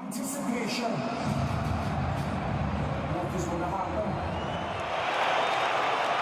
Anticipation. What is going to happen?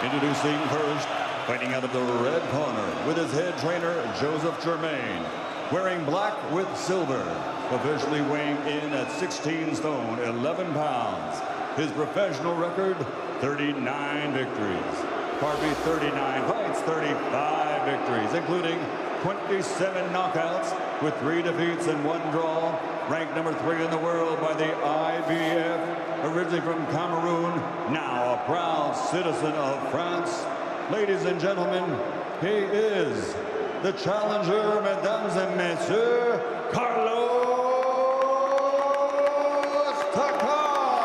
Introducing first, fighting out of the red corner with his head trainer, Joseph Germain, wearing black with silver, officially weighing in at 16 stone, 11 pounds. His professional record, 39 victories. Pardon me, 39 fights, 35 victories, including 27 knockouts with 3 defeats and 1 draw. Ranked number 3 in the world by the IBF, originally from Cameroon, now a proud citizen of France. Ladies and gentlemen, he is the challenger, mesdames et messieurs, Carlos Takam.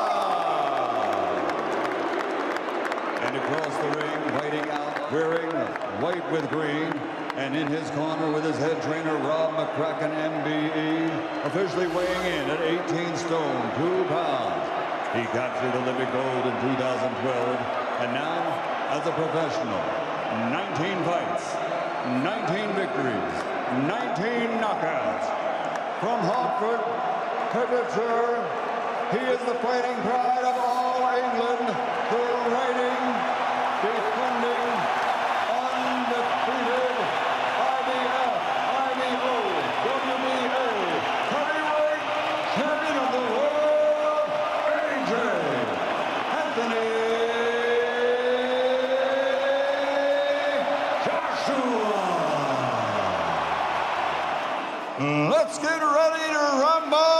And across the ring, fighting out, wearing white with green, and in his corner with his head trainer, Rob McCracken, MBE, officially weighing in at 18 stone, 2 pounds. He captured Olympic gold in 2012, and now, as a professional, 19 fights, 19 victories, 19 knockouts. From Hartford, Hertfordshire, he is the fighting pride of all England, the reigning, defending, undefeated IBF, IBO, WBA, heavyweight champion of the world, AJ Anthony Joshua. Let's get ready to rumble!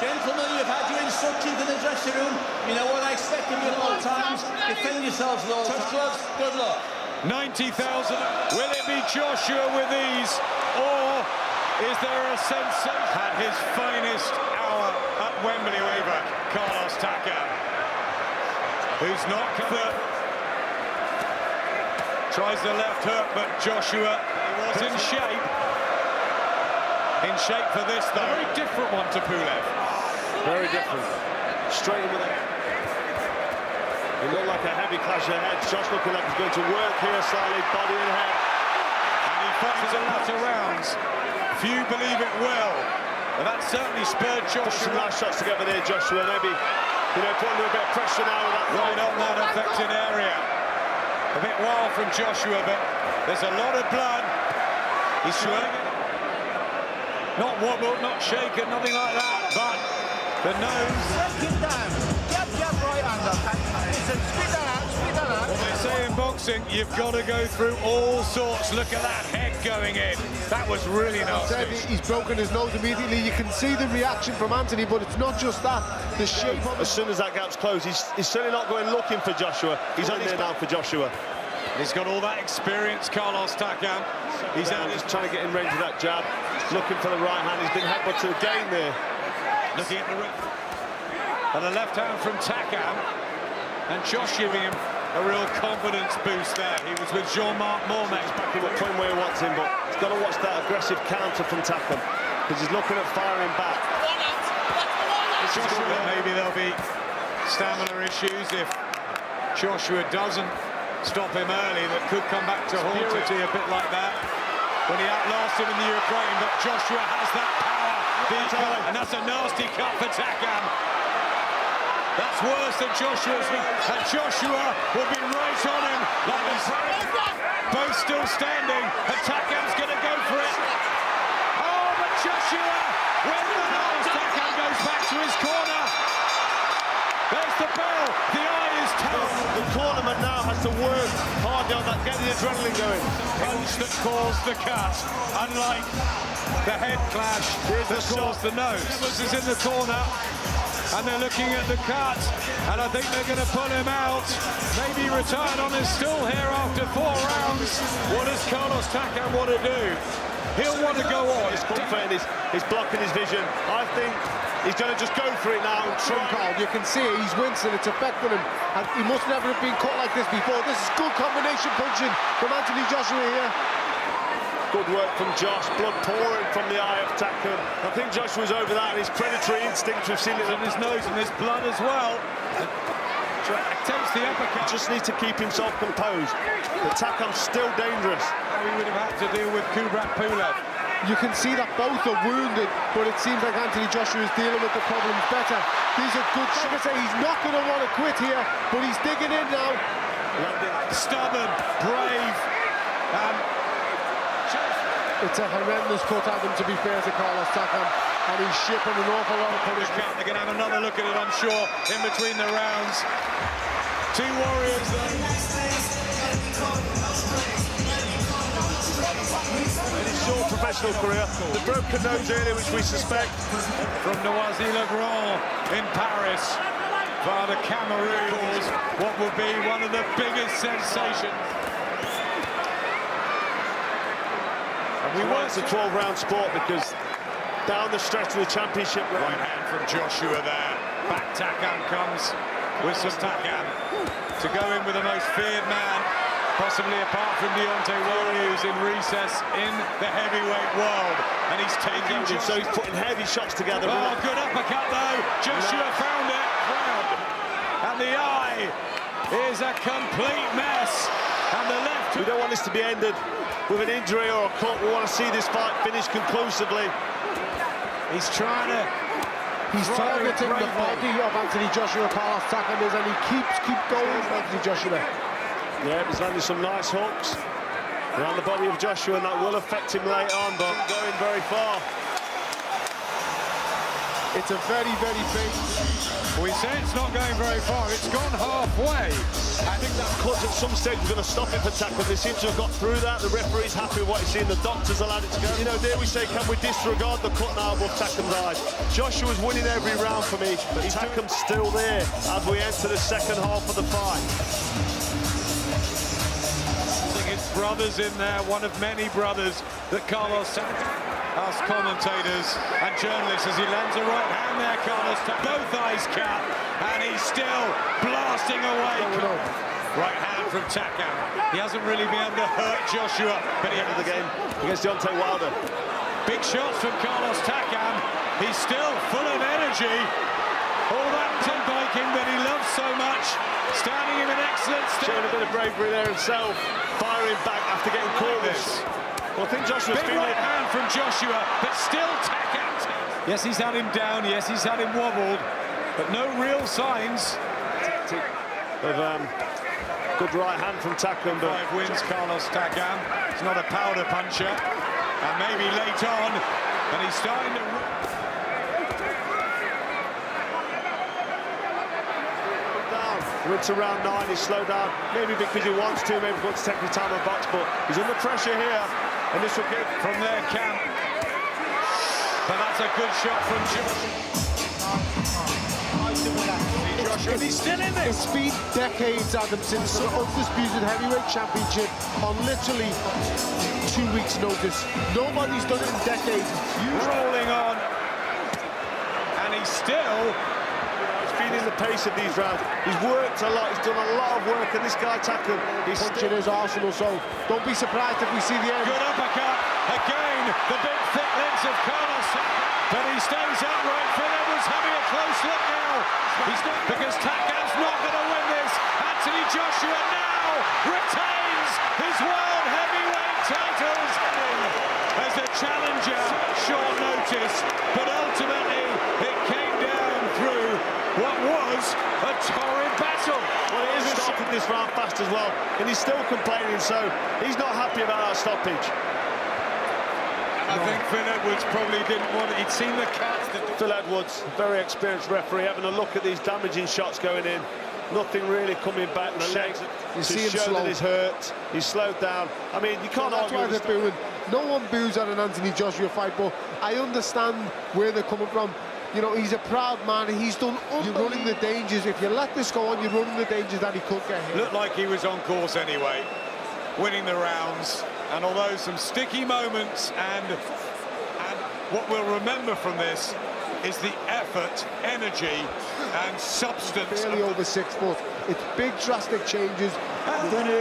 Gentlemen, you've had your instructions in the dressing room. You know what I expect of you at all times. Defend yourselves at all times. Gloves, good luck. 90,000. Will it be Joshua with ease, or is there a sensation? Had his finest hour at Wembley over Carlos Takam, who's not covered. Tries the left hook, but Joshua was in shape. In shape for this, though. A very different one to Pulev. Very different. Straight in with it. It looked like a heavy clash of heads. Josh looking like he's going to work here slightly, body and head. And he fights a lot of rounds. Few believe it will. But that certainly spurred Put some Joshua. last shots together there, Joshua. Maybe, put under a bit of pressure now with that Right on that affected area. A bit wild from Joshua, but there's a lot of blood. He's swinging. Not wobbled, not shaken, nothing like that, but the nose. Take him down. Get right under. Listen, spit that out, spit that out. Well, they say in boxing, you've got to go through all sorts. Look at that head going in. That was really nasty. He's broken his nose immediately. You can see the reaction from Anthony, but it's not just that. The shape of As soon as that gap's closed, he's certainly not going looking for Joshua. He's on there now for Joshua. He's got all that experience, Carlos Takam. He's out just trying to get in range of that jab, looking for the right hand. He's been headbutted again there. looking at the and a left hand from Takam, and Josh giving him a real confidence boost there. He was with Jean-Marc Mormet. He's back in the point where he wants him, but he's got to watch that aggressive counter from Takam, because he's looking at firing back. Joshua, maybe there'll be stamina issues if Joshua doesn't stop him early. That could come back to haunt it a bit like that when he outlasts him in the Ukraine. But Joshua has that power, and that's a nasty cut for Takam. That's worse than Joshua's, and Joshua will be right on him. Like this. Both still standing, and Takam's going to go for it. Oh, but Joshua, when the nose, Takam goes back to his corner. There's the bell. The eye is tough. The cornerman now has to work hard on that, get the adrenaline going. Punch that caused the cut, unlike the head clash that caused the nose. Evans is in the corner, and they're looking at the cut, and I think they're going to pull him out. Maybe retired on his stool here after 4 rounds. What does Carlos Takam want to do? He'll want to go on. He's confident, he's blocking his vision. I think he's going to just go for it now. Carl, you can see it, he's wincing, it's affecting him, and he must never have been caught like this before. This is good combination punching from Anthony Joshua here. Good work from Josh, blood pouring from the eye of Takam. I think Joshua's over that, and his predatory instinct, we've seen it in his nose, and there's blood as well. attempts the uppercut. Just needs to keep himself composed. But Takam's still dangerous. He would have had to deal with Kubrat Pulev. You can see that both are wounded, but it seems like Anthony Joshua is dealing with the problems better. These are good shots. He's not going to want to quit here, but he's digging in now. Stubborn, brave. It's a horrendous cut at him, to be fair to Carlos Takam, and he's shipping an awful lot of punishment. They're going to have another look at it, I'm sure, in between the rounds. Two warriors, though. In his short professional career, the broken nose earlier, which we suspect. From Noisy-le-Grand in Paris, Takam Cameroon, what would be one of the biggest sensations. We want it's a 12-round sport because down the stretch of the championship. Right hand from Joshua there. Back Takam comes with some Takam to go in with the most feared man, possibly apart from Deontay Wilder, who's in recess in the heavyweight world, and he's taking. So he's putting heavy shots together. Oh, good uppercut though. Joshua found it. And the eye is a complete mess. And the left. We don't want this to be ended with an injury or a cut. We want to see this fight finished conclusively. He's trying to... He's targeting the body of Anthony Joshua, Carlos Takam is, and he keeps going with Anthony Joshua. Yeah, he's landing some nice hooks around the body of Joshua, and that will affect him later on, but going very far. It's a very, very big... We say it's not going very far. It's gone halfway. I think that cut at some stage is going to stop it for Takam. They seem to have got through that. The referee's happy with what he's seen. The doctors allowed it to go. You know, dare we say, can we disregard the cut now above Takam's eyes? Joshua's winning every round for me, but Takam's still there as we enter the second half of the fight. I think his brother's in there, one of many brothers that Carlos Takam. Us commentators and journalists as he lands a right hand there, Carlos Takam. Both eyes cut, and he's still blasting away. Right hand from Takam. He hasn't really been able to hurt Joshua, but he End of the game against Deontay Wilder. Big shots from Carlos Takam. He's still full of energy. All that biking that he loves so much. Standing in an excellent state. Showing a bit of bravery there himself. Firing back after getting caught. Well, I think Joshua's big right hand from Joshua, but still Takam. Yes, he's had him down. Yes, he's had him wobbled, but no real signs of good right hand from Takam. But 5 wins, Carlos Takam. He's not a powder puncher, and maybe late on, and he's starting to. We're into round 9. He's slowed down, maybe because he wants to, maybe wants to take his time on box, but he's under pressure here. And this will get from their camp. But that's a good shot from Joshua. He's still in this. It's been decades, Adam, since the undisputed heavyweight championship on literally 2 weeks' notice. Nobody's done it in decades. Rolling on. And he's still... feeling the pace of these rounds. He's worked a lot, he's done a lot of work, and this guy Takam, he's punching his arsenal, so don't be surprised if we see the end. Good uppercut, again, the big thick legs of Carlos, but he stays upright. Philip was having a close look now. He's not, because Takam's not going to win this. Anthony Joshua now retains his world heavyweight titles as a challenger, short notice, but ultimately it came down through what was a torrid battle. Well, it is stopping this round fast as well, and he's still complaining, so he's not happy about that stoppage. I think Phil Edwards probably didn't want it. He'd seen the cuts. Phil Edwards, very experienced referee, having a look at these damaging shots going in. Nothing really coming back. The legs you to see him show slow. that he's hurt. He's slowed down. I mean, you can't That's argue why with they're booing. No one boos at an Anthony Joshua fight, but I understand where they're coming from. You know, he's a proud man. He's done. You're running the dangers. If you let this go on, you're running the dangers that he could get hit. Looked like he was on course anyway, winning the rounds. And although some sticky moments, and what we'll remember from this is the effort, energy, and substance. Barely over 6 foot. It's big, drastic changes. Anthony